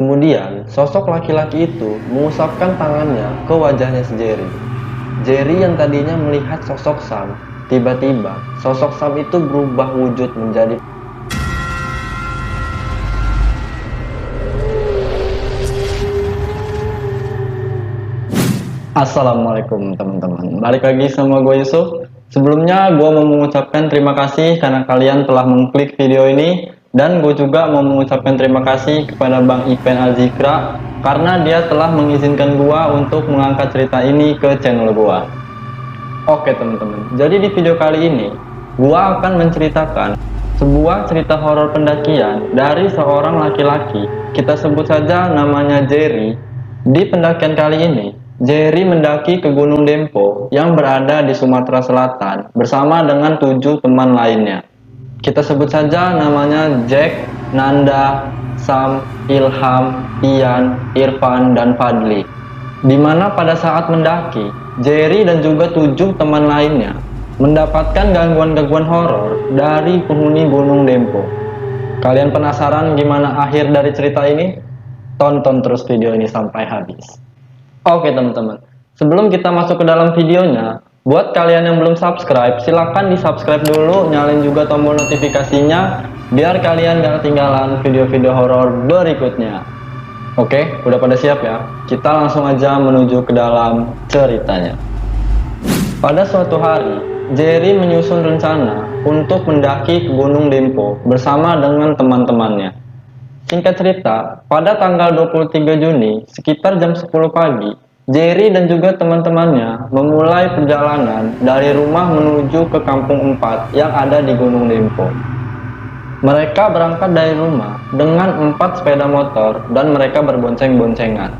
Kemudian, sosok laki-laki itu mengusapkan tangannya ke wajahnya si Jerry. Jerry yang tadinya melihat sosok Sam, tiba-tiba sosok Sam itu berubah wujud menjadi. Assalamualaikum teman-teman, balik lagi sama gue Yusuf. Sebelumnya gue mau mengucapkan terima kasih karena kalian telah mengklik video ini. Dan gue juga mau mengucapkan terima kasih kepada Bang Ipen Alzikra karena dia telah mengizinkan gue untuk mengangkat cerita ini ke channel gue. Oke teman-teman, jadi di video kali ini gue akan menceritakan sebuah cerita horor pendakian dari seorang laki-laki. Kita sebut saja namanya Jerry. Di pendakian kali ini Jerry mendaki ke Gunung Dempo yang berada di Sumatera Selatan bersama dengan 7 teman lainnya. Kita sebut saja namanya Jack, Nanda, Sam, Ilham, Ian, Irfan, dan Fadli. Dimana pada saat mendaki, Jerry dan juga 7 teman lainnya mendapatkan gangguan-gangguan horor dari penghuni Gunung Dempo. Kalian penasaran gimana akhir dari cerita ini? Tonton terus video ini sampai habis. Oke teman-teman, sebelum kita masuk ke dalam videonya, buat kalian yang belum subscribe, silahkan di subscribe dulu, nyalain juga tombol notifikasinya, biar kalian gak ketinggalan video-video horor berikutnya. Oke, udah pada siap ya? Kita langsung aja menuju ke dalam ceritanya. Pada suatu hari, Jerry menyusun rencana untuk mendaki ke Gunung Dempo bersama dengan teman-temannya. Singkat cerita, pada tanggal 23 Juni, sekitar jam 10 pagi, Jerry dan juga teman-temannya memulai perjalanan dari rumah menuju ke Kampung 4 yang ada di Gunung Dempo. Mereka berangkat dari rumah dengan 4 sepeda motor dan mereka berbonceng-boncengan.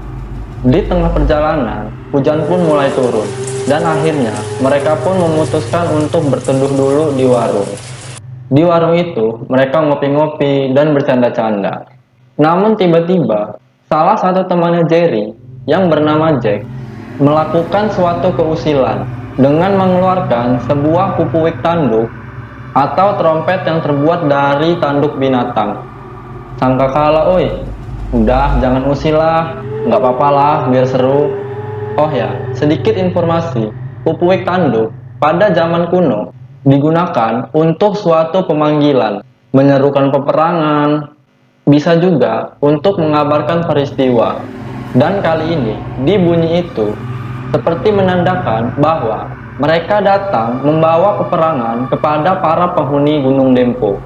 Di tengah perjalanan, hujan pun mulai turun dan akhirnya mereka pun memutuskan untuk berteduh dulu di warung. Di warung itu, mereka ngopi-ngopi dan bercanda-canda. Namun tiba-tiba, salah satu temannya Jerry yang bernama Jack melakukan suatu keusilan dengan mengeluarkan sebuah pupuik tanduk atau trompet yang terbuat dari tanduk binatang. Sangka kalah, oi, udah jangan usil lah, nggak apa-apa lah biar seru. Oh ya, sedikit informasi, pupuik tanduk pada zaman kuno digunakan untuk suatu pemanggilan, menyerukan peperangan, bisa juga untuk mengabarkan peristiwa. Dan kali ini, di bunyi itu seperti menandakan bahwa mereka datang membawa peperangan kepada para penghuni Gunung Dempo.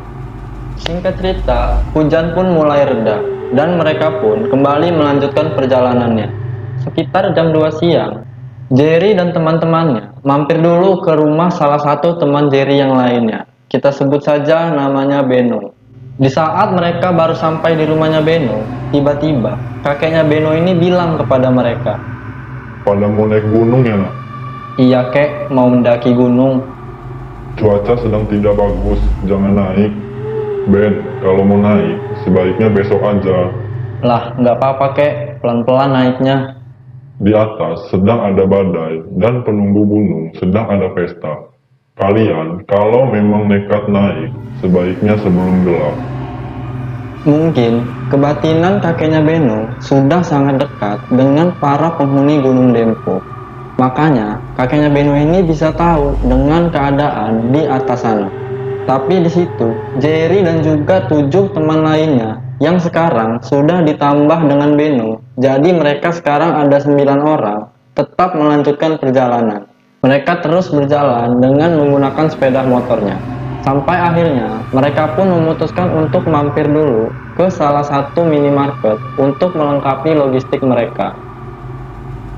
Singkat cerita, hujan pun mulai reda dan mereka pun kembali melanjutkan perjalanannya. Sekitar jam 2 siang, Jerry dan teman-temannya mampir dulu ke rumah salah satu teman Jerry yang lainnya. Kita sebut saja namanya Beno. Di saat mereka baru sampai di rumahnya Beno, tiba-tiba kakeknya Beno ini bilang kepada mereka, "Pada mau naik gunung ya nak? "Iya kek, mau mendaki gunung." Cuaca sedang tidak bagus, jangan naik. Ben, kalau mau naik, sebaiknya besok aja. "Lah, nggak apa-apa kek, pelan-pelan naiknya." Di atas sedang ada badai dan penunggu gunung sedang ada pesta. Kalian, kalau memang nekat naik, sebaiknya sebelum gelap." Mungkin kebatinan kakeknya Beno sudah sangat dekat dengan para penghuni Gunung Dempo. Makanya kakeknya Beno ini bisa tahu dengan keadaan di atas sana. Tapi di situ Jerry dan juga 7 teman lainnya yang sekarang sudah ditambah dengan Beno. Jadi mereka sekarang ada 9 orang tetap melanjutkan perjalanan. Mereka terus berjalan dengan menggunakan sepeda motornya. Sampai akhirnya mereka pun memutuskan untuk mampir dulu ke salah satu minimarket untuk melengkapi logistik mereka.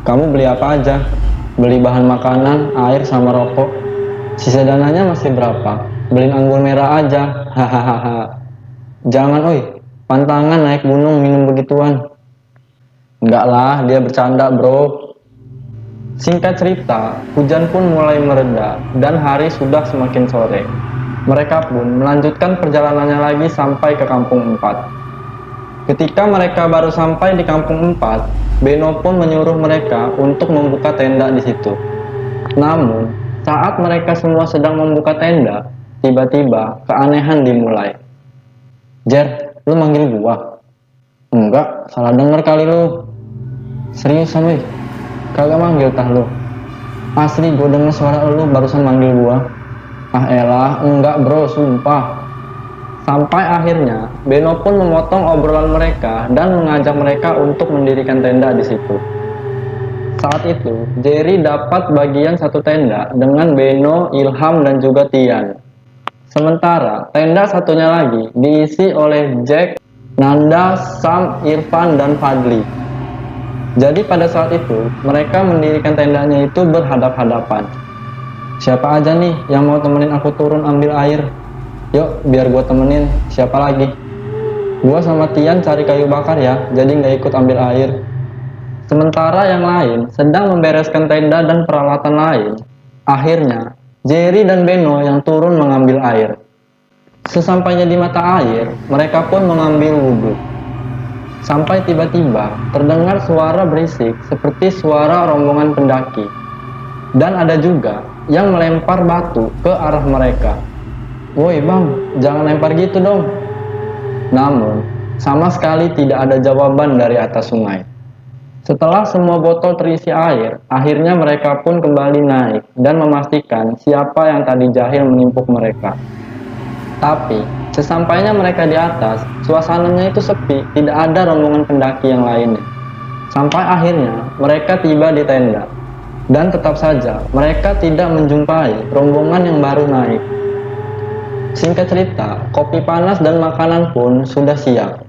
"Kamu beli apa aja?" "Beli bahan makanan, air sama rokok." "Sisa dananya masih berapa?" "Beliin anggur merah aja." "Hahaha." "Jangan oi, pantangan naik gunung minum begituan." "Enggak lah, dia bercanda bro." Singkat cerita, hujan pun mulai mereda dan hari sudah semakin sore. Mereka pun melanjutkan perjalanannya lagi sampai ke Kampung 4. Ketika mereka baru sampai di Kampung 4, Beno pun menyuruh mereka untuk membuka tenda di situ. Namun, saat mereka semua sedang membuka tenda, tiba-tiba keanehan dimulai. "Jer, lu manggil gua?" Enggak, salah denger kali lu. Seriusan weh, kagak manggil tah lu. Asli gue denger suara lu barusan manggil gua. Ah elah, enggak bro, sumpah. Sampai akhirnya Beno pun memotong obrolan mereka dan mengajak mereka untuk mendirikan tenda di situ. Saat itu, Jerry dapat bagian satu tenda dengan Beno, Ilham, dan juga Tian. Sementara tenda satunya lagi diisi oleh Jack, Nanda, Sam, Irfan, dan Fadli. Jadi pada saat itu, mereka mendirikan tendanya itu berhadap-hadapan. Siapa aja nih yang mau temenin aku turun ambil air? Yuk, biar gue temenin. Siapa lagi? Gue sama Tian cari kayu bakar ya, jadi nggak ikut ambil air. Sementara yang lain sedang membereskan tenda dan peralatan lain. Akhirnya, Jerry dan Beno yang turun mengambil air. Sesampainya di mata air, mereka pun mengambil wudhu. Sampai tiba-tiba terdengar suara berisik seperti suara rombongan pendaki. Dan ada juga yang melempar batu ke arah mereka. Woi bang, jangan lempar gitu dong. Namun, sama sekali tidak ada jawaban dari atas sungai. Setelah semua botol terisi air, akhirnya mereka pun kembali naik dan memastikan siapa yang tadi jahil menimpuk mereka. Tapi, sesampainya mereka di atas, suasananya itu sepi, tidak ada rombongan pendaki yang lainnya. Sampai akhirnya mereka tiba di tenda. Dan tetap saja, mereka tidak menjumpai rombongan yang baru naik. Singkat cerita, kopi panas dan makanan pun sudah siap.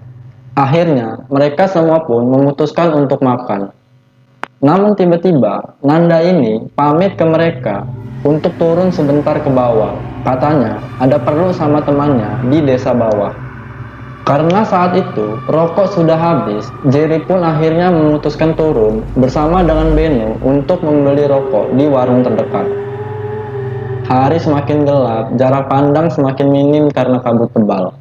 Akhirnya, mereka semua pun memutuskan untuk makan. Namun tiba-tiba, Nanda ini pamit ke mereka untuk turun sebentar ke bawah. Katanya, ada perlu sama temannya di desa bawah. Karena saat itu, rokok sudah habis, Jerry pun akhirnya memutuskan turun bersama dengan Beno untuk membeli rokok di warung terdekat. Hari semakin gelap, jarak pandang semakin minim karena kabut tebal.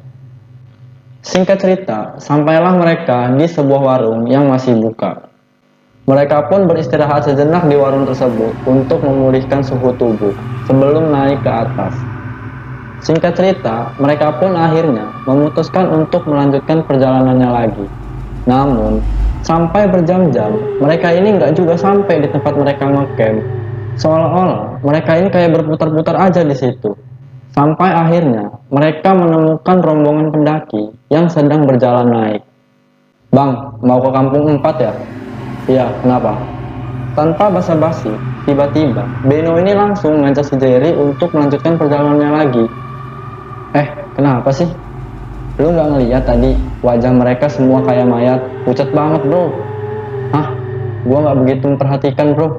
Singkat cerita, sampailah mereka di sebuah warung yang masih buka. Mereka pun beristirahat sejenak di warung tersebut untuk memulihkan suhu tubuh sebelum naik ke atas. Singkat cerita, mereka pun akhirnya memutuskan untuk melanjutkan perjalanannya lagi. Namun, sampai berjam-jam, mereka ini nggak juga sampai di tempat mereka ngecamp. Seolah-olah mereka ini kayak berputar-putar aja di situ. Sampai akhirnya mereka menemukan rombongan pendaki yang sedang berjalan naik. Bang, mau ke kampung 4 ya? Iya, kenapa? Tanpa basa-basi, tiba-tiba Beno ini langsung ngajak si Jerry untuk melanjutkan perjalanannya lagi. Kenapa sih? Lu nggak ngeliat tadi wajah mereka semua kayak mayat, pucat banget bro. Hah? Gua nggak begitu memperhatikan bro.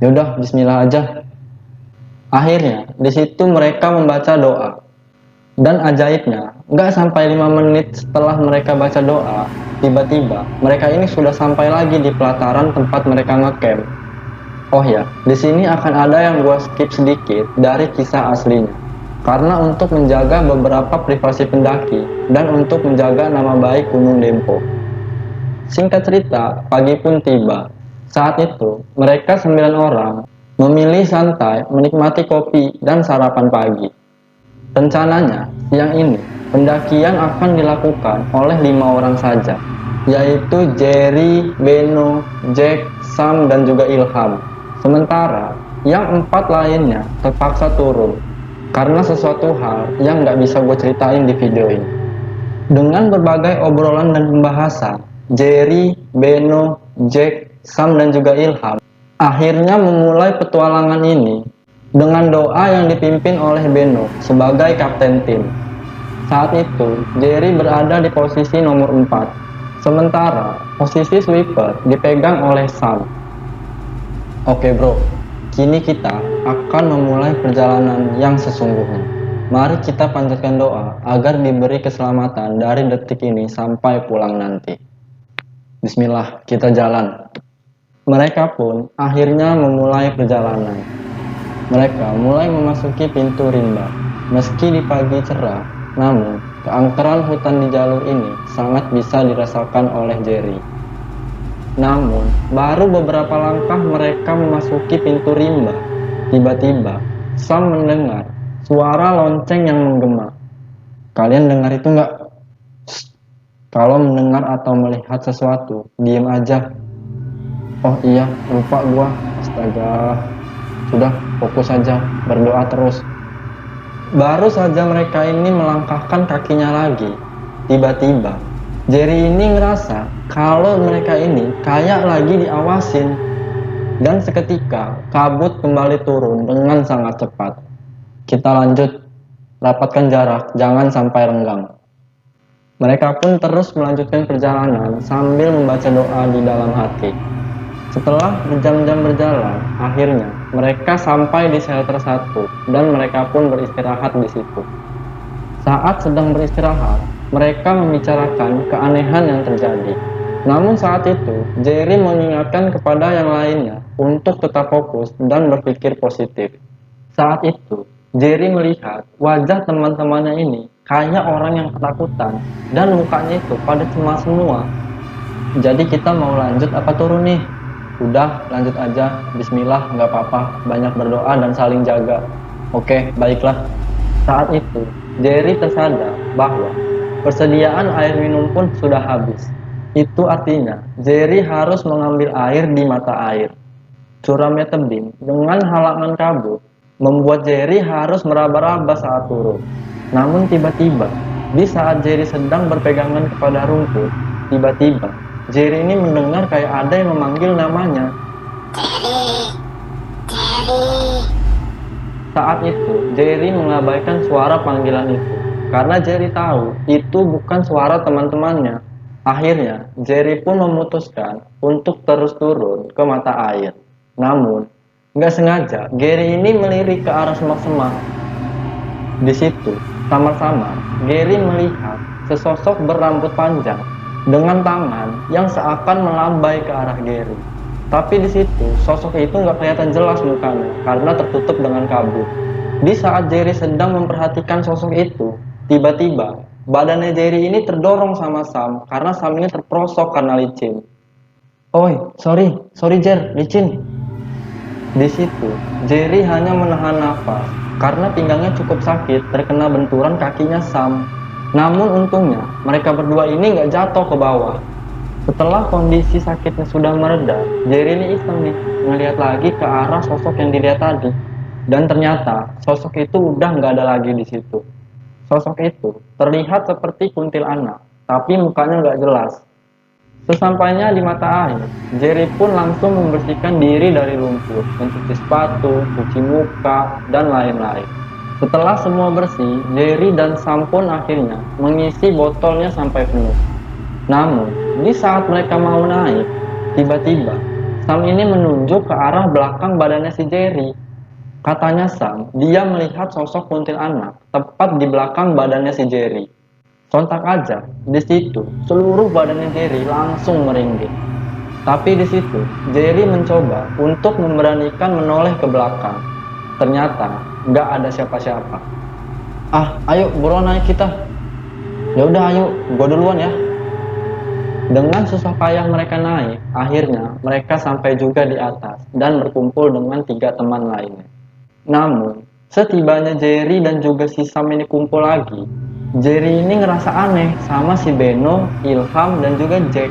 Yaudah, bismillah aja. Akhirnya, di situ mereka membaca doa. Dan ajaibnya, nggak sampai 5 menit setelah mereka baca doa, tiba-tiba mereka ini sudah sampai lagi di pelataran tempat mereka ngecamp. Oh ya, di sini akan ada yang gua skip sedikit dari kisah aslinya. Karena untuk menjaga beberapa privasi pendaki dan untuk menjaga nama baik Gunung Dempo. Singkat cerita, pagi pun tiba. Saat itu, mereka 9 orang memilih santai menikmati kopi dan sarapan pagi. Rencananya, siang ini, pendakian akan dilakukan oleh 5 orang saja, yaitu Jerry, Beno, Jack, Sam, dan juga Ilham. Sementara, yang 4 lainnya terpaksa turun, karena sesuatu hal yang nggak bisa gue ceritain di video ini. Dengan berbagai obrolan dan pembahasan, Jerry, Beno, Jack, Sam dan juga Ilham akhirnya memulai petualangan ini dengan doa yang dipimpin oleh Beno sebagai kapten tim. Saat itu, Jerry berada di posisi nomor 4, sementara posisi sweeper dipegang oleh Sam. Oke bro, kini kita akan memulai perjalanan yang sesungguhnya. Mari kita panjatkan doa agar diberi keselamatan dari detik ini sampai pulang nanti. Bismillah, kita jalan. Mereka pun akhirnya memulai perjalanan. Mereka mulai memasuki pintu rimba. Meski di pagi cerah, namun keangkeran hutan di jalur ini sangat bisa dirasakan oleh Jerry. Namun, baru beberapa langkah mereka memasuki pintu rimba, tiba-tiba Sam mendengar suara lonceng yang menggema. Kalian dengar itu nggak? Kalau mendengar atau melihat sesuatu, diem aja. Oh iya, lupa gua. Astaga. Sudah, fokus aja, berdoa terus. Baru saja mereka ini melangkahkan kakinya lagi. Tiba-tiba, Jerry ini ngerasa kalau mereka ini kayak lagi diawasin. Dan seketika, kabut kembali turun dengan sangat cepat. Kita lanjut, rapatkan jarak, jangan sampai renggang. Mereka pun terus melanjutkan perjalanan sambil membaca doa di dalam hati. Setelah berjam-jam berjalan, akhirnya mereka sampai di shelter 1 dan mereka pun beristirahat di situ. Saat sedang beristirahat, mereka membicarakan keanehan yang terjadi. Namun saat itu, Jerry mengingatkan kepada yang lainnya untuk tetap fokus dan berpikir positif. Saat itu, Jerry melihat wajah teman-temannya ini kayak orang yang ketakutan dan mukanya itu pada cemas semua. Jadi kita mau lanjut apa turun nih? Udah, lanjut aja. Bismillah, nggak apa-apa. Banyak berdoa dan saling jaga. Oke, baiklah. Saat itu, Jerry tersadar bahwa persediaan air minum pun sudah habis. Itu artinya, Jerry harus mengambil air di mata air. Curamnya tebing dengan halangan kabut membuat Jerry harus meraba-raba saat turun. Namun tiba-tiba, di saat Jerry sedang berpegangan kepada rumput, tiba-tiba Jerry ini mendengar kayak ada yang memanggil namanya. Jerry, Jerry. Saat itu, Jerry mengabaikan suara panggilan itu karena Jerry tahu itu bukan suara teman-temannya. Akhirnya, Jerry pun memutuskan untuk terus turun ke mata air. Namun, nggak sengaja, Jerry ini melirik ke arah semak-semak. Di situ, samar-samar, Jerry melihat sesosok berambut panjang dengan tangan yang seakan melambai ke arah Jerry. Tapi di situ, sosok itu nggak kelihatan jelas mukanya karena tertutup dengan kabut. Di saat Jerry sedang memperhatikan sosok itu, tiba-tiba badannya Jerry ini terdorong sama Sam karena Sam ini terperosok karena licin. Oi, sorry Jer, licin. Di situ, Jerry hanya menahan nafas karena pinggangnya cukup sakit terkena benturan kakinya Sam. Namun untungnya, mereka berdua ini nggak jatuh ke bawah. Setelah kondisi sakitnya sudah mereda, Jerry ini iseng nih ngeliat lagi ke arah sosok yang dilihat tadi. Dan ternyata sosok itu udah nggak ada lagi di situ. Sosok itu terlihat seperti kuntilanak, tapi mukanya nggak jelas. Sesampainya di mata air, Jerry pun langsung membersihkan diri dari lumpur, mencuci sepatu, cuci muka, dan lain-lain. Setelah semua bersih, Jerry dan Sam pun akhirnya mengisi botolnya sampai penuh. Namun, di saat mereka mau naik, tiba-tiba Sam ini menunjuk ke arah belakang badannya si Jerry. Katanya Sam, dia melihat sosok kuntilanak tepat di belakang badannya si Jerry. Sontak aja, di situ seluruh badannya Jerry langsung merinding. Tapi di situ, Jerry mencoba untuk memberanikan menoleh ke belakang. Ternyata nggak ada siapa-siapa. Ah, ayo buruan naik kita. Ya udah ayo, gua duluan ya. Dengan susah payah mereka naik, akhirnya mereka sampai juga di atas dan berkumpul dengan 3 teman lainnya. Namun, setibanya Jerry dan juga si Sam ini kumpul lagi, Jerry ini ngerasa aneh sama si Beno, Ilham, dan juga Jack.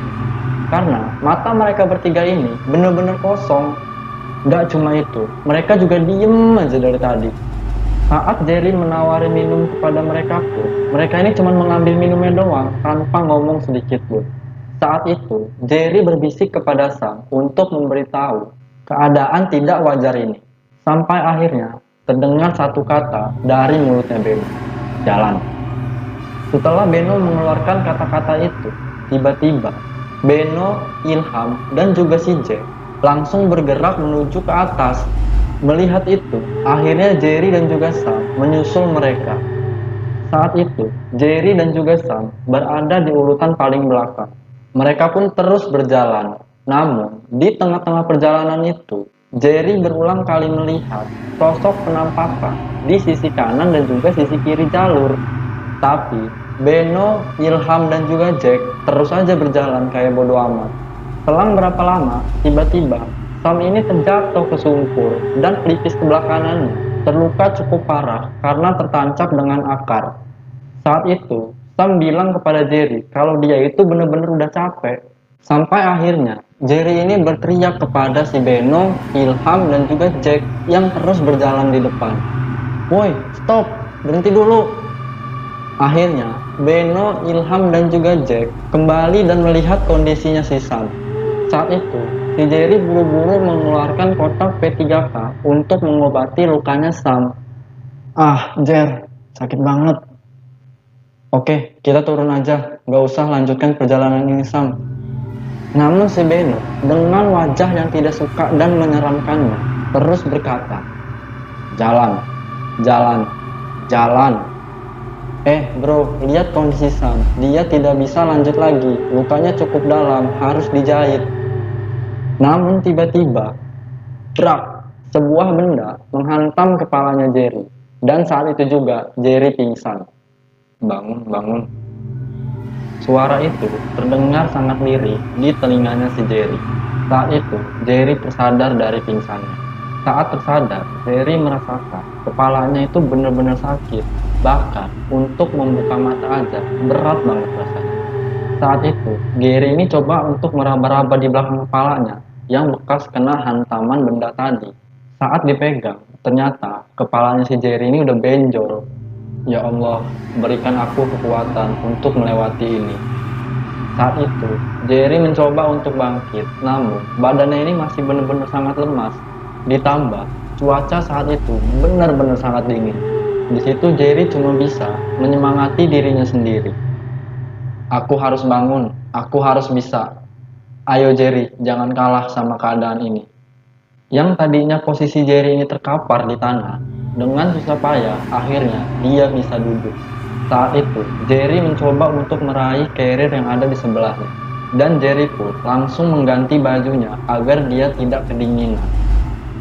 Karena mata mereka bertiga ini bener-bener kosong. Gak cuma itu, mereka juga diem aja dari tadi. Saat Jerry menawari minum kepada mereka pun, mereka ini cuma mengambil minumnya doang tanpa ngomong sedikit pun. Saat itu, Jerry berbisik kepada Sam untuk memberitahu keadaan tidak wajar ini. Sampai akhirnya terdengar satu kata dari mulutnya Beno. Jalan. Setelah Beno mengeluarkan kata-kata itu, tiba-tiba Beno, Ilham, dan juga si Jack langsung bergerak menuju ke atas. Melihat itu, akhirnya Jerry dan juga Sam menyusul mereka. Saat itu, Jerry dan juga Sam berada di urutan paling belakang. Mereka pun terus berjalan. Namun, di tengah-tengah perjalanan itu, Jerry berulang kali melihat sosok penampakan di sisi kanan dan juga sisi kiri jalur. Tapi, Beno, Ilham, dan juga Jack terus saja berjalan kayak bodo amat. Selang berapa lama, tiba-tiba Sam ini terjatuh ke sungkur dan pelipis sebelah kanannya terluka cukup parah karena tertancap dengan akar. Saat itu, Sam bilang kepada Jerry kalau dia itu bener-bener udah capek. Sampai akhirnya Jerry ini berteriak kepada si Beno, Ilham, dan juga Jack yang terus berjalan di depan. "Woi, stop, berhenti dulu." Akhirnya Beno, Ilham, dan juga Jack kembali dan melihat kondisinya si Sam. Saat itu si Jerry buru-buru mengeluarkan kotak P3K untuk mengobati lukanya Sam. "Ah, Jer, sakit banget. Oke, kita turun aja, gak usah lanjutkan perjalanan ini, Sam." Namun si Beno dengan wajah yang tidak suka dan menyeramkannya terus berkata, "Jalan, jalan, jalan." Bro, lihat kondisi Sam. Dia tidak bisa lanjut lagi. Lukanya cukup dalam, harus dijahit. Namun tiba-tiba, brak, sebuah benda menghantam kepalanya Jerry. Dan saat itu juga Jerry pingsan. "Bangun, bangun." Suara itu terdengar sangat lirih di telinganya si Jerry. Saat itu, Jerry tersadar dari pingsannya. Saat tersadar, Jerry merasakan kepalanya itu benar-benar sakit. Bahkan untuk membuka mata aja berat banget rasanya. Saat itu, Gary ini coba untuk meraba-raba di belakang kepalanya yang bekas kena hantaman benda tadi. Saat dipegang, ternyata kepalanya si Jerry ini udah benjol. "Ya Allah, berikan aku kekuatan untuk melewati ini." Saat itu, Jerry mencoba untuk bangkit, namun badannya ini masih benar-benar sangat lemas. Ditambah, cuaca saat itu benar-benar sangat dingin. Di situ Jerry cuma bisa menyemangati dirinya sendiri. "Aku harus bangun, aku harus bisa. Ayo Jerry, jangan kalah sama keadaan ini." Yang tadinya posisi Jerry ini terkapar di tanah, dengan susah payah akhirnya dia bisa duduk. Saat itu, Jerry mencoba untuk meraih carrier yang ada di sebelahnya. Dan Jerry pun langsung mengganti bajunya agar dia tidak kedinginan.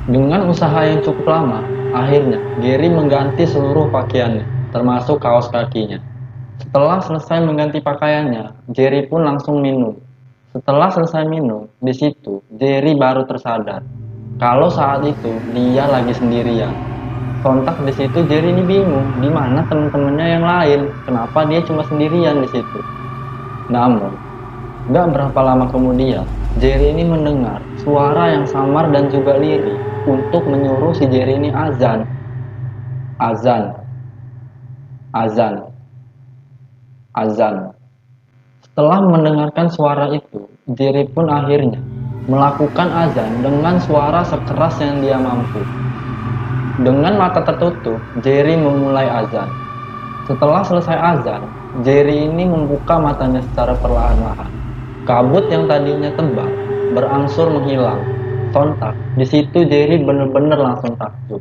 Dengan usaha yang cukup lama, akhirnya Jerry mengganti seluruh pakaiannya, termasuk kaos kakinya. Setelah selesai mengganti pakaiannya, Jerry pun langsung minum. Setelah selesai minum, di situ Jerry baru tersadar kalau saat itu dia lagi sendirian. Sontak di situ Jerry ini bingung, di mana teman-temannya yang lain, kenapa dia cuma sendirian di situ. Namun, gak berapa lama kemudian, Jerry ini mendengar suara yang samar dan juga lirih untuk menyuruh si Jerry ini azan. Azan, azan, azan. Setelah mendengarkan suara itu, Jerry pun akhirnya melakukan azan dengan suara sekeras yang dia mampu. Dengan mata tertutup, Jerry memulai azan. Setelah selesai azan, Jerry ini membuka matanya secara perlahan-lahan. Kabut yang tadinya tebal berangsur menghilang. Sontak, di situ Jerry benar-benar langsung takjub.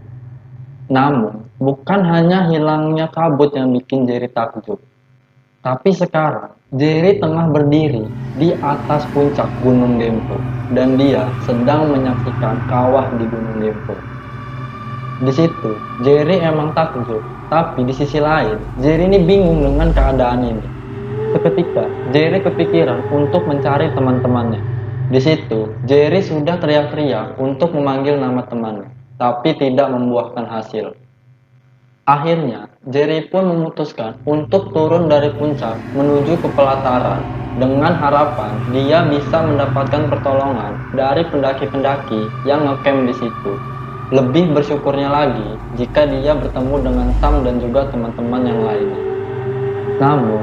Namun, bukan hanya hilangnya kabut yang bikin Jerry takjub. Tapi sekarang, Jerry tengah berdiri di atas puncak Gunung Dempo. Dan dia sedang menyaksikan kawah di Gunung Dempo. Di situ, Jerry emang takjub, tapi di sisi lain, Jerry ini bingung dengan keadaan ini. Seketika, Jerry kepikiran untuk mencari teman-temannya. Di situ, Jerry sudah teriak-teriak untuk memanggil nama temannya, tapi tidak membuahkan hasil. Akhirnya, Jerry pun memutuskan untuk turun dari puncak menuju ke pelataran dengan harapan dia bisa mendapatkan pertolongan dari pendaki-pendaki yang ngecamp di situ. Lebih bersyukurnya lagi jika dia bertemu dengan Sam dan juga teman-teman yang lainnya. Namun,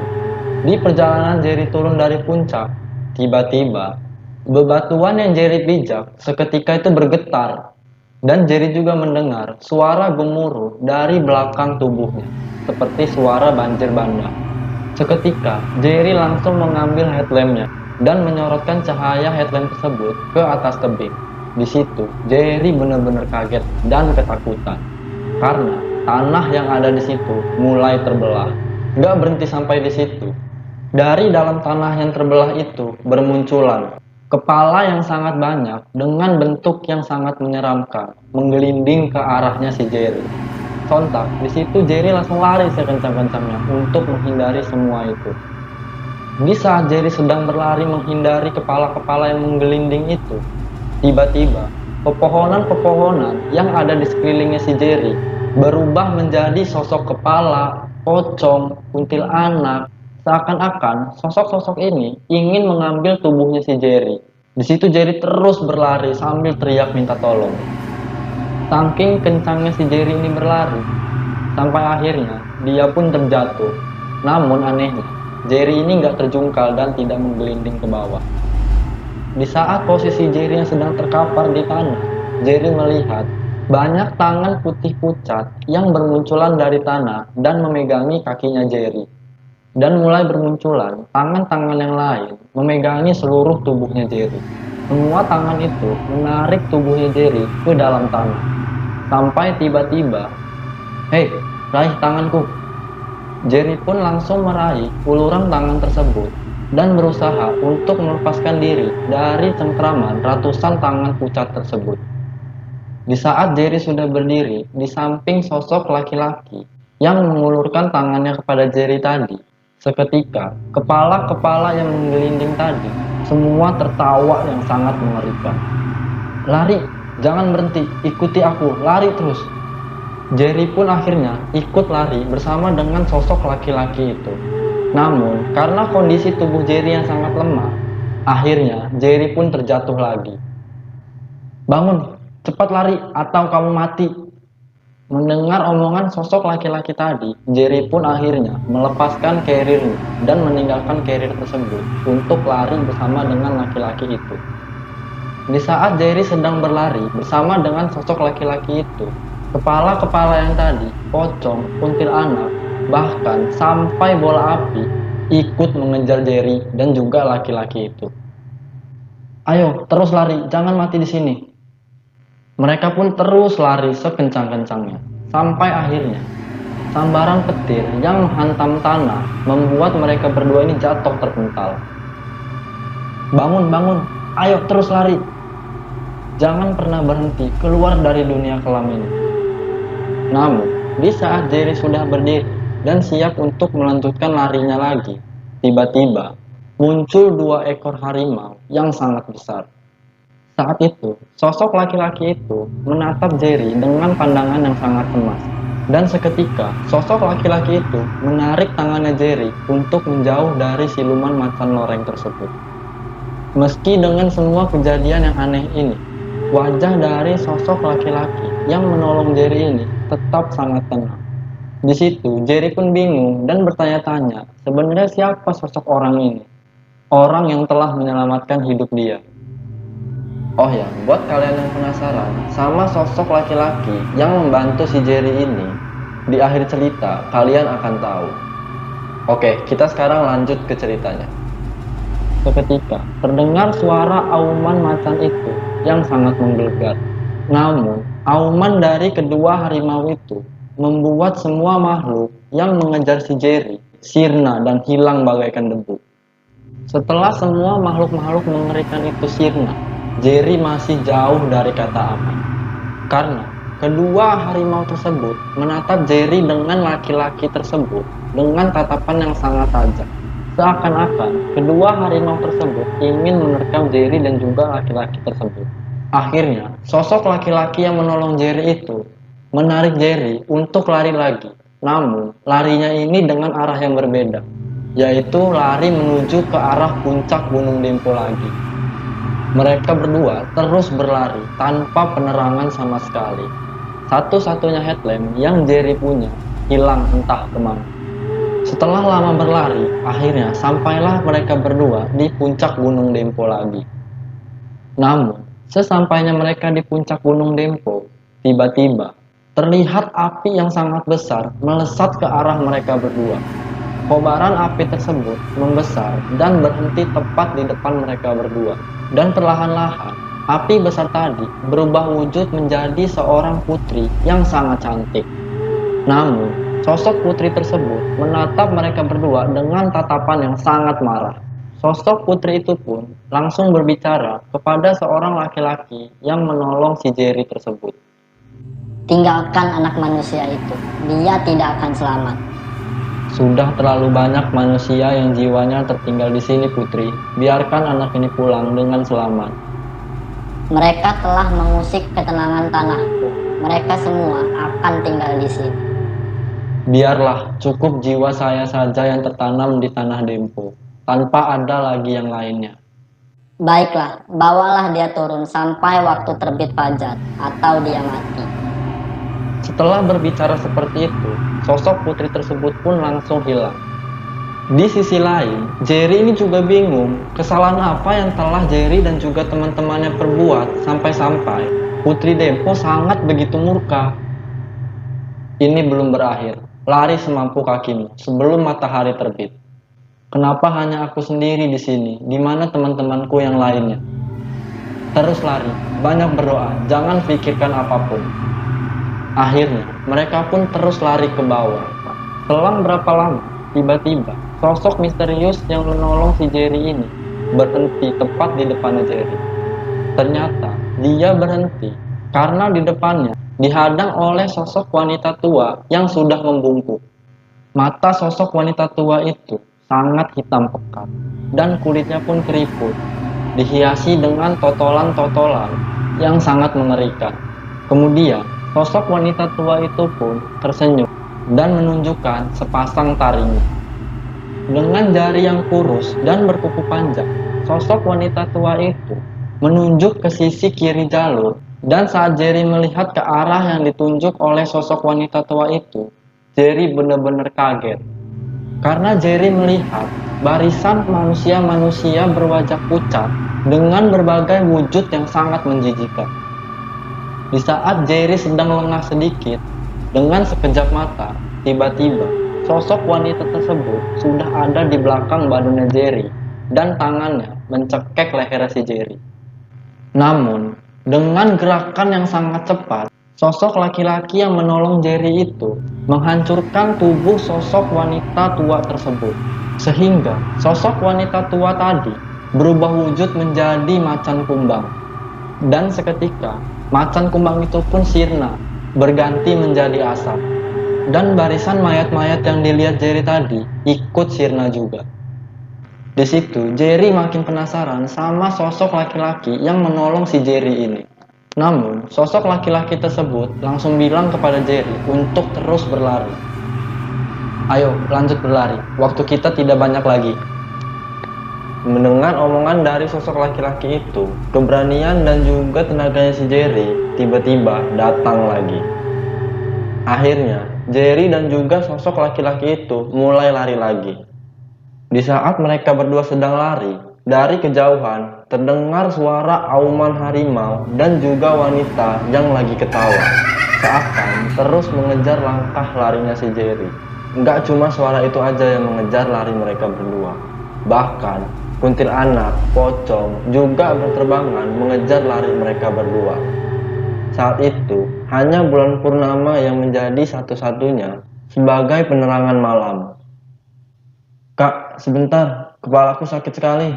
di perjalanan Jerry turun dari puncak, tiba-tiba bebatuan yang Jerry pijak seketika itu bergetar. Dan Jerry juga mendengar suara gemuruh dari belakang tubuhnya, seperti suara banjir bandang. Seketika, Jerry langsung mengambil headlampnya dan menyorotkan cahaya headlamp tersebut ke atas tebing. Di situ, Jerry benar-benar kaget dan ketakutan karena tanah yang ada di situ mulai terbelah. Gak berhenti sampai di situ. Dari dalam tanah yang terbelah itu bermunculan kepala yang sangat banyak dengan bentuk yang sangat menyeramkan, menggelinding ke arahnya si Jerry. Sontak, di situ Jerry langsung lari sekencang-kencangnya untuk menghindari semua itu. Di saat Jerry sedang berlari menghindari kepala-kepala yang menggelinding itu, tiba-tiba pepohonan-pepohonan yang ada di sekelilingnya si Jerry berubah menjadi sosok kepala, pocong, kuntilanak, Seakan-akan sosok-sosok ini ingin mengambil tubuhnya si Jerry. Di situ Jerry terus berlari sambil teriak minta tolong. Saking kencangnya si Jerry ini berlari, sampai akhirnya dia pun terjatuh. Namun anehnya, Jerry ini nggak terjungkal dan tidak menggelinding ke bawah. Di saat posisi Jerry yang sedang terkapar di tanah, Jerry melihat banyak tangan putih pucat yang bermunculan dari tanah dan memegangi kakinya Jerry. Dan mulai bermunculan tangan-tangan yang lain memegangi seluruh tubuhnya Jerry. Semua tangan itu menarik tubuhnya Jerry ke dalam tanah. Sampai tiba-tiba, "Hei, raih tanganku." Jerry pun langsung meraih uluran tangan tersebut dan berusaha untuk melepaskan diri dari cengkraman ratusan tangan pucat tersebut. Di saat Jerry sudah berdiri di samping sosok laki-laki yang mengulurkan tangannya kepada Jerry tadi, seketika kepala-kepala yang menggelinding tadi semua tertawa yang sangat mengerikan. "Lari, jangan berhenti, ikuti aku, lari terus." Jerry pun akhirnya ikut lari bersama dengan sosok laki-laki itu. Namun, karena kondisi tubuh Jerry yang sangat lemah, akhirnya Jerry pun terjatuh lagi. "Bangun, cepat lari atau kamu mati." Mendengar omongan sosok laki-laki tadi, Jerry pun akhirnya melepaskan carrier-nya dan meninggalkan carrier tersebut untuk lari bersama dengan laki-laki itu. Di saat Jerry sedang berlari bersama dengan sosok laki-laki itu, kepala-kepala yang tadi, pocong, kuntilanak, bahkan sampai bola api ikut mengejar Jerry dan juga laki-laki itu. "Ayo, terus lari, jangan mati di sini." Mereka pun terus lari sekencang-kencangnya, sampai akhirnya sambaran petir yang menghantam tanah membuat mereka berdua ini jatuh terpental. "Bangun, bangun, ayo terus lari. Jangan pernah berhenti keluar dari dunia kelam ini." Namun, di saat Jerry sudah berdiri dan siap untuk melanjutkan larinya lagi, tiba-tiba muncul 2 ekor harimau yang sangat besar. Saat itu, sosok laki-laki itu menatap Jerry dengan pandangan yang sangat cemas. Dan seketika, sosok laki-laki itu menarik tangannya Jerry untuk menjauh dari siluman macan loreng tersebut. Meski dengan semua kejadian yang aneh ini, wajah dari sosok laki-laki yang menolong Jerry ini tetap sangat tenang. Di situ, Jerry pun bingung dan bertanya-tanya, sebenarnya siapa sosok orang ini? Orang yang telah menyelamatkan hidup dia. Oh ya, buat kalian yang penasaran sama sosok laki-laki yang membantu si Jerry ini, di akhir cerita kalian akan tahu. Oke, kita sekarang lanjut ke ceritanya. Seketika, terdengar suara auman macan itu yang sangat menggelegar. Namun, auman dari kedua harimau itu membuat semua makhluk yang mengejar si Jerry sirna dan hilang bagaikan debu. Setelah semua makhluk-makhluk mengerikan itu sirna, Jerry masih jauh dari kata aman. Karena kedua harimau tersebut menatap Jerry dengan laki-laki tersebut dengan tatapan yang sangat tajam. Seakan-akan kedua harimau tersebut ingin menerkam Jerry dan juga laki-laki tersebut. Akhirnya, sosok laki-laki yang menolong Jerry itu menarik Jerry untuk lari lagi. Namun, larinya ini dengan arah yang berbeda, yaitu lari menuju ke arah puncak Gunung Dempo lagi. Mereka berdua terus berlari tanpa penerangan sama sekali. Satu-satunya headlamp yang Jerry punya hilang entah kemana. Setelah lama berlari, akhirnya sampailah mereka berdua di puncak Gunung Dempo lagi. Namun, sesampainya mereka di puncak Gunung Dempo, tiba-tiba terlihat api yang sangat besar melesat ke arah mereka berdua. Kobaran api tersebut membesar dan berhenti tepat di depan mereka berdua. Dan perlahan-lahan, api besar tadi berubah wujud menjadi seorang putri yang sangat cantik. Namun, sosok putri tersebut menatap mereka berdua dengan tatapan yang sangat marah. Sosok putri itu pun langsung berbicara kepada seorang laki-laki yang menolong si Jerry tersebut. "Tinggalkan anak manusia itu, dia tidak akan selamat." "Sudah terlalu banyak manusia yang jiwanya tertinggal di sini, Putri. Biarkan anak ini pulang dengan selamat." "Mereka telah mengusik ketenangan tanahku. Mereka semua akan tinggal di sini." Biarlah cukup jiwa saya saja yang tertanam di tanah Dempo, tanpa ada lagi yang lainnya. Baiklah, bawalah dia turun sampai waktu terbit fajar atau dia mati. Setelah berbicara seperti itu, sosok putri tersebut pun langsung hilang. Di sisi lain, Jerry ini juga bingung kesalahan apa yang telah Jerry dan juga teman-temannya perbuat sampai-sampai Putri Dempo sangat begitu murka. Ini belum berakhir. Lari semampu kakimu sebelum matahari terbit. Kenapa hanya aku sendiri di sini? Di mana teman-temanku yang lainnya? Terus lari, banyak berdoa, jangan pikirkan apapun. Akhirnya, mereka pun terus lari ke bawah. Selang berapa lama, tiba-tiba, sosok misterius yang menolong si Jerry ini berhenti tepat di depannya Jerry. Ternyata, dia berhenti karena di depannya dihadang oleh sosok wanita tua yang sudah membungkuk. Mata sosok wanita tua itu sangat hitam pekat dan kulitnya pun keriput, dihiasi dengan totolan-totolan yang sangat mengerikan. Kemudian, sosok wanita tua itu pun tersenyum dan menunjukkan sepasang taringnya. Dengan jari yang kurus dan berkuku panjang, sosok wanita tua itu menunjuk ke sisi kiri jalur. Dan saat Jerry melihat ke arah yang ditunjuk oleh sosok wanita tua itu, Jerry benar-benar kaget. Karena Jerry melihat barisan manusia-manusia berwajah pucat dengan berbagai wujud yang sangat menjijikan. Di saat Jerry sedang lengah sedikit, dengan sekejap mata, tiba-tiba sosok wanita tersebut sudah ada di belakang badannya Jerry dan tangannya mencekek leher si Jerry. Namun, dengan gerakan yang sangat cepat, sosok laki-laki yang menolong Jerry itu menghancurkan tubuh sosok wanita tua tersebut. Sehingga sosok wanita tua tadi berubah wujud menjadi macan kumbang. Dan seketika, macan kumbang itu pun sirna, berganti menjadi asap. Dan barisan mayat-mayat yang dilihat Jerry tadi ikut sirna juga. Di situ, Jerry makin penasaran sama sosok laki-laki yang menolong si Jerry ini. Namun, sosok laki-laki tersebut langsung bilang kepada Jerry untuk terus berlari. Ayo, lanjut berlari. Waktu kita tidak banyak lagi. Mendengar omongan dari sosok laki-laki itu, keberanian dan juga tenaganya si Jerry tiba-tiba datang lagi. Akhirnya, Jerry dan juga sosok laki-laki itu mulai lari lagi. Di saat mereka berdua sedang lari, dari kejauhan terdengar suara auman harimau dan juga wanita yang lagi ketawa. Seakan terus mengejar langkah larinya si Jerry. Nggak cuma suara itu aja yang mengejar lari mereka berdua. Bahkan kuntilanak, pocong juga berterbangan mengejar lari mereka berdua. Saat itu, hanya bulan purnama yang menjadi satu-satunya sebagai penerangan malam. Kak, sebentar, kepalaku sakit sekali.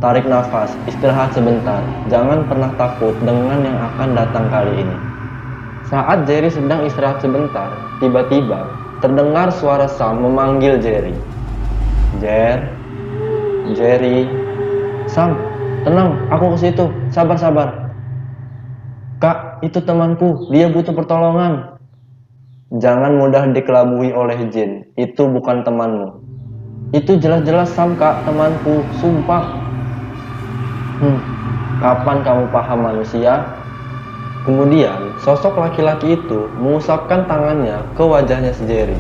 Tarik nafas, istirahat sebentar. Jangan pernah takut dengan yang akan datang kali ini. Saat Jerry sedang istirahat sebentar, tiba-tiba terdengar suara Sam memanggil Jerry. Jerry, Sam, tenang, aku ke situ. Sabar. Kak, itu temanku, dia butuh pertolongan. Jangan mudah dikelabui oleh jin, itu bukan temanmu. Itu jelas-jelas Sam, Kak, temanku, sumpah. Kapan kamu paham manusia? Kemudian, sosok laki-laki itu mengusapkan tangannya ke wajahnya si Jerry.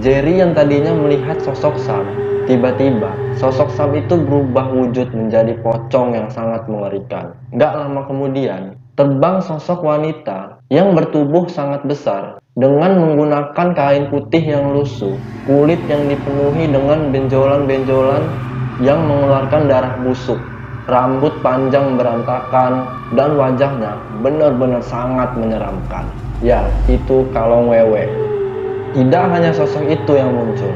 Jerry yang tadinya melihat sosok Sam, tiba-tiba sosok Sam itu berubah wujud menjadi pocong yang sangat mengerikan. Gak lama kemudian, terbang sosok wanita yang bertubuh sangat besar dengan menggunakan kain putih yang lusuh, kulit yang dipenuhi dengan benjolan-benjolan yang mengeluarkan darah busuk, rambut panjang berantakan, dan wajahnya benar-benar sangat menyeramkan. Ya, itu Kalong Wewe. Tidak hanya sosok itu yang muncul.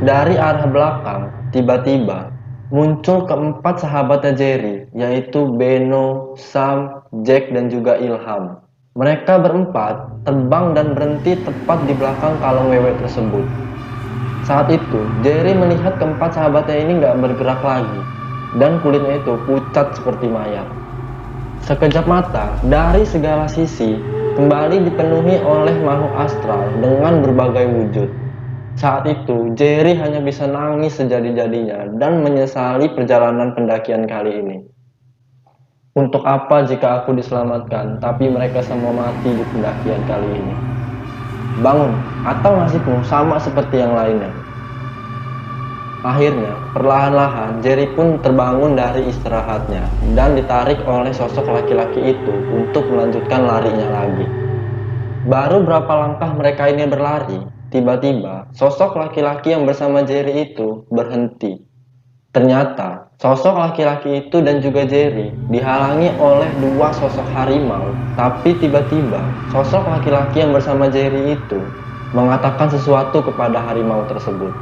Dari arah belakang, tiba-tiba muncul keempat sahabatnya Jerry, yaitu Beno, Sam, Jack, dan juga Ilham. Mereka berempat terbang dan berhenti tepat di belakang Kalong Wewe tersebut. Saat itu, Jerry melihat keempat sahabatnya ini gak bergerak lagi, dan kulitnya itu pucat seperti mayat. Sekejap mata, dari segala sisi, kembali dipenuhi oleh makhluk astral dengan berbagai wujud. Saat itu, Jerry hanya bisa nangis sejadi-jadinya dan menyesali perjalanan pendakian kali ini. Untuk apa jika aku diselamatkan, tapi mereka semua mati di pendakian kali ini? Bangun, atau nasibmu sama seperti yang lainnya. Akhirnya, perlahan-lahan Jerry pun terbangun dari istirahatnya dan ditarik oleh sosok laki-laki itu untuk melanjutkan larinya lagi. Baru berapa langkah mereka ini berlari, tiba-tiba sosok laki-laki yang bersama Jerry itu berhenti. Ternyata, sosok laki-laki itu dan juga Jerry dihalangi oleh dua sosok harimau. Tapi tiba-tiba, sosok laki-laki yang bersama Jerry itu mengatakan sesuatu kepada harimau tersebut.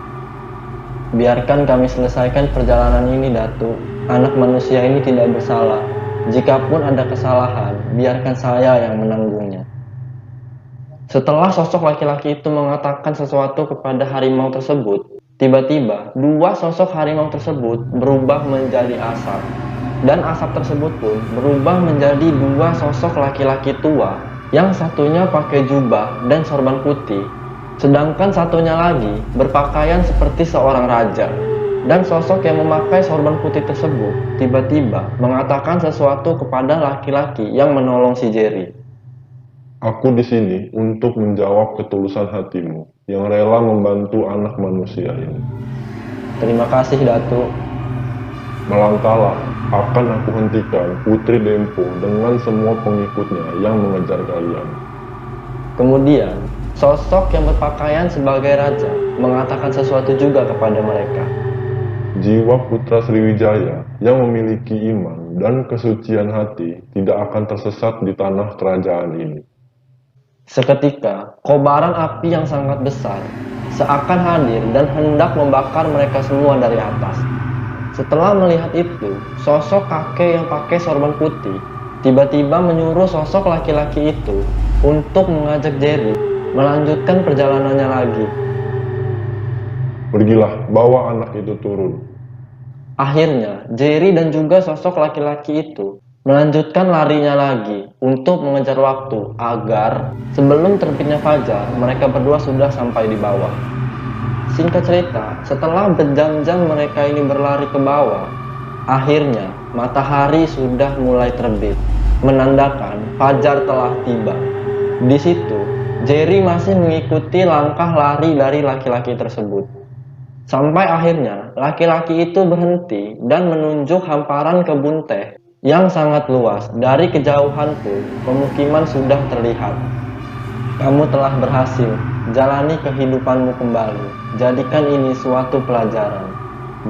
Biarkan kami selesaikan perjalanan ini, Datuk. Anak manusia ini tidak bersalah. Jikapun ada kesalahan, biarkan saya yang menanggungnya. Setelah sosok laki-laki itu mengatakan sesuatu kepada harimau tersebut, tiba-tiba dua sosok harimau tersebut berubah menjadi asap. Dan asap tersebut pun berubah menjadi dua sosok laki-laki tua. Yang satunya pakai jubah dan sorban putih, sedangkan satunya lagi berpakaian seperti seorang raja. Dan sosok yang memakai sorban putih tersebut tiba-tiba mengatakan sesuatu kepada laki-laki yang menolong si Jerry. Aku di sini untuk menjawab ketulusan hatimu yang rela membantu anak manusia ini. Terima kasih, Datuk. Melangkahlah, akan aku hentikan Putri Dempo dengan semua pengikutnya yang mengejar kalian. Kemudian, sosok yang berpakaian sebagai raja mengatakan sesuatu juga kepada mereka. Jiwa putra Sriwijaya yang memiliki iman dan kesucian hati tidak akan tersesat di tanah kerajaan ini. Seketika, kobaran api yang sangat besar seakan hadir dan hendak membakar mereka semua dari atas. Setelah melihat itu, sosok kakek yang pakai sorban putih tiba-tiba menyuruh sosok laki-laki itu untuk mengajak Jerry melanjutkan perjalanannya lagi. Pergilah, bawa anak itu turun. Akhirnya, Jerry dan juga sosok laki-laki itu melanjutkan larinya lagi untuk mengejar waktu agar sebelum terbitnya fajar mereka berdua sudah sampai di bawah. Singkat cerita, setelah berjam-jam mereka ini berlari ke bawah, akhirnya matahari sudah mulai terbit, menandakan fajar telah tiba. Di situ, Jerry masih mengikuti langkah lari dari laki-laki tersebut. Sampai akhirnya, laki-laki itu berhenti dan menunjuk hamparan kebun teh yang sangat luas. Dari kejauhan pun, pemukiman sudah terlihat. Kamu telah berhasil, jalani kehidupanmu kembali. Jadikan ini suatu pelajaran.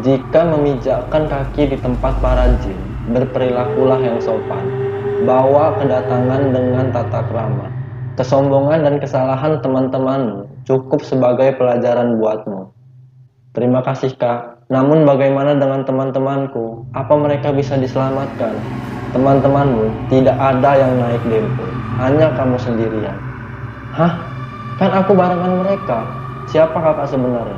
Jika memijakkan kaki di tempat para jin, berperilakulah yang sopan. Bawa kedatangan dengan tata krama. Kesombongan dan kesalahan teman-temanmu cukup sebagai pelajaran buatmu. Terima kasih, Kak. Namun bagaimana dengan teman-temanku? Apa mereka bisa diselamatkan? Teman-temanmu tidak ada yang naik Dempo, hanya kamu sendirian. Hah? Kan aku barengan mereka. Siapa kakak sebenarnya?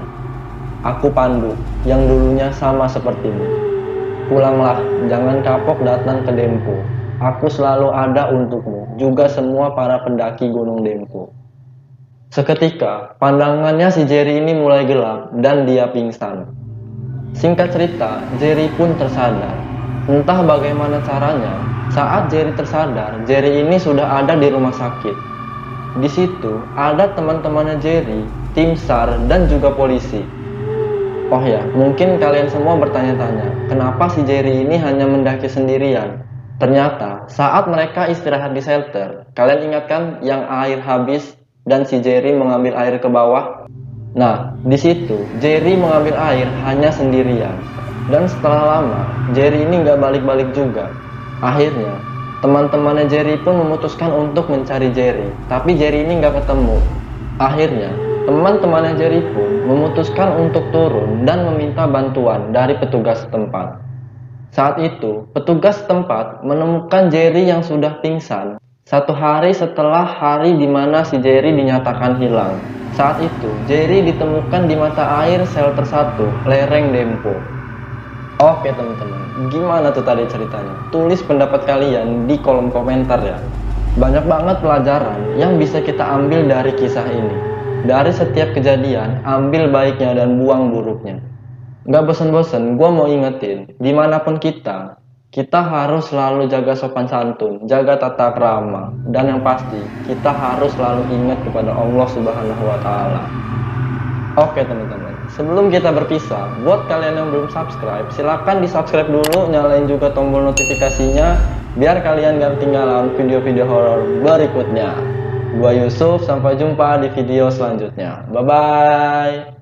Aku Pandu, yang dulunya sama sepertimu. Pulanglah, jangan kapok datang ke Dempo. Aku selalu ada untukmu, juga semua para pendaki Gunung Dempo. Seketika, pandangannya si Jerry ini mulai gelap dan dia pingsan. Singkat cerita, Jerry pun tersadar. Entah bagaimana caranya, saat Jerry tersadar, Jerry ini sudah ada di rumah sakit. Di situ ada teman-temannya Jerry, tim SAR dan juga polisi. Oh ya, mungkin kalian semua bertanya-tanya, kenapa si Jerry ini hanya mendaki sendirian? Ternyata saat mereka istirahat di shelter, kalian ingat kan yang air habis dan si Jerry mengambil air ke bawah? Nah, di situ Jerry mengambil air hanya sendirian. Dan setelah lama, Jerry ini nggak balik-balik juga. Akhirnya, teman-temannya Jerry pun memutuskan untuk mencari Jerry. Tapi Jerry ini nggak ketemu. Akhirnya, teman-temannya Jerry pun memutuskan untuk turun dan meminta bantuan dari petugas setempat. Saat itu, petugas setempat menemukan Jerry yang sudah pingsan 1 hari setelah hari di mana si Jerry dinyatakan hilang. Saat itu, Jerry ditemukan di mata air shelter 1, lereng Dempo. Oke teman-teman, gimana tuh tadi ceritanya? Tulis pendapat kalian di kolom komentar ya. Banyak banget pelajaran yang bisa kita ambil dari kisah ini. Dari setiap kejadian, ambil baiknya dan buang buruknya. Gak bosen-bosen, gue mau ingetin, dimanapun kita harus selalu jaga sopan santun, jaga tata krama, dan yang pasti, kita harus selalu ingat kepada Allah Subhanahu wa Ta'ala. Oke teman-teman, sebelum kita berpisah, buat kalian yang belum subscribe, silahkan di subscribe dulu, nyalain juga tombol notifikasinya, biar kalian gak ketinggalan video-video horor berikutnya. Gua Yusuf, sampai jumpa di video selanjutnya. Bye-bye.